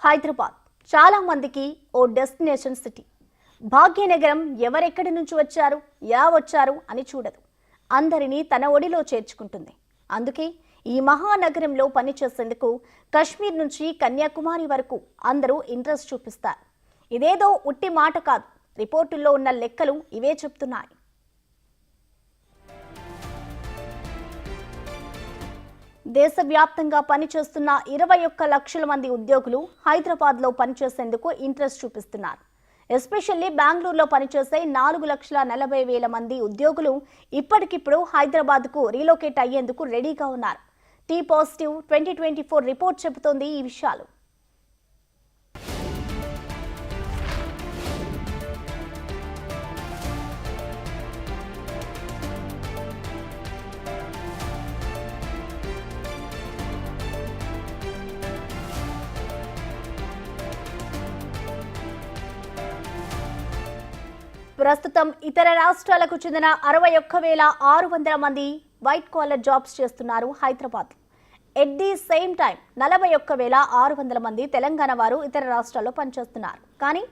హైదరాబాద్ చాలా మందికి ఓ destination city. Bhagyanagaram ఎవరెక్కడి నుంచి వచ్చారు, ఎలా వచ్చారు అని చూడదు. అందరినీ తన ఒడిలో చేర్చుకుంటుంది. అందుకే ఈ మహానగరంలో పనిచేసేందుకు కశ్మీర్ నుంచి కన్యాకుమారి వరకు అందరూ ఇంట్రెస్ట్ చూపిస్తారు. ఇదేదో ఉట్టి మాట కాదు, రిపోర్టుల్లో ఉన్న లెక్కలు ఇవే చెప్తున్నాయి. దేశవ్యాప్తంగా పనిచేస్తున్న 21 లక్షల మంది ఉద్యోగులు హైదరాబాద్లో పనిచేసేందుకు ఇంట్రెస్ట్ చూపిస్తున్నారు. ఎస్పెషల్లీ బెంగళూరులో పనిచేసే 4,40,000 మంది ఉద్యోగులు ఇప్పటికిప్పుడు హైదరాబాద్కు రీలొకేట్ అయ్యేందుకు రెడీగా ఉన్నారు. టీ పాజిటివ్ 2024 రిపోర్ట్ చెబుతోంది ఈ విషయాలు. ప్రస్తుతం ఇతర రాష్ట్రాలకు చెందిన 61,600 మంది వైట్ కాలర్ జాబ్స్ చేస్తున్నారు Hyderabad. At the same time 41,600 మంది తెలంగాణ వారు ఇతర రాష్ట్రాల్లో పనిచేస్తున్నారు. కానీ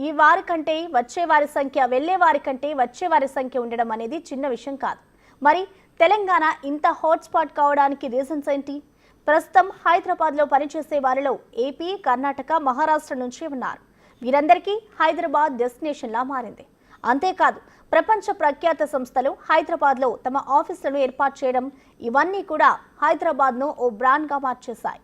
ఈ వారి కంటే వచ్చే వారి సంఖ్య, వెళ్లే వారి కంటే వచ్చే వారి సంఖ్య ఉండడం అనేది చిన్న విషయం కాదు. మరి తెలంగాణ ఇంత హాట్స్పాట్ కావడానికి రీజన్స్ ఏంటి? ప్రస్తుతం హైదరాబాద్లో పనిచేసే వారిలో ఏపీ, కర్ణాటక, మహారాష్ట్ర నుంచి ఉన్నారు. వీరందరికీ హైదరాబాద్ డెస్టినేషన్లా మారింది. అంతేకాదు, ప్రపంచ ప్రఖ్యాత సంస్థలు హైదరాబాద్లో తమ ఆఫీసులను ఏర్పాటు చేయడం, ఇవన్నీ కూడా హైదరాబాద్ను ఓ బ్రాండ్గా మార్చేశాయి.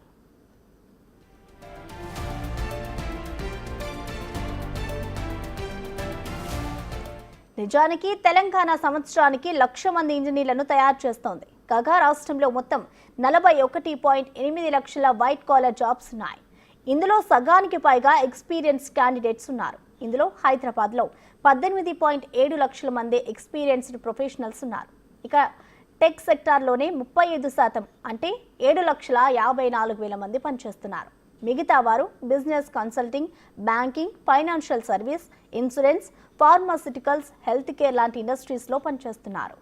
నిజానికి తెలంగాణ సంవత్సరానికి 1,00,000 మంది ఇంజనీర్లను తయారు చేస్తోంది. కాగా రాష్ట్రంలో మొత్తం 41.8 లక్షల వైట్ కాలర్ జాబ్స్ ఉన్నాయి. ఇందులో సగానికి పైగా ఎక్స్పీరియన్స్ క్యాండిడేట్స్ ఉన్నారు. ఇందులో హైదరాబాద్లో 18.7 లక్షల మంది ఎక్స్పీరియన్స్డ్ ప్రొఫెషనల్స్ ఉన్నారు. ఇక టెక్ సెక్టార్లోనే 35% అంటే 7,54,000 మంది పనిచేస్తున్నారు. మిగతా వారు business consulting, banking, financial service, insurance, pharmaceuticals, health care లాంటి ఇండస్ట్రీస్లో పనిచేస్తున్నారు.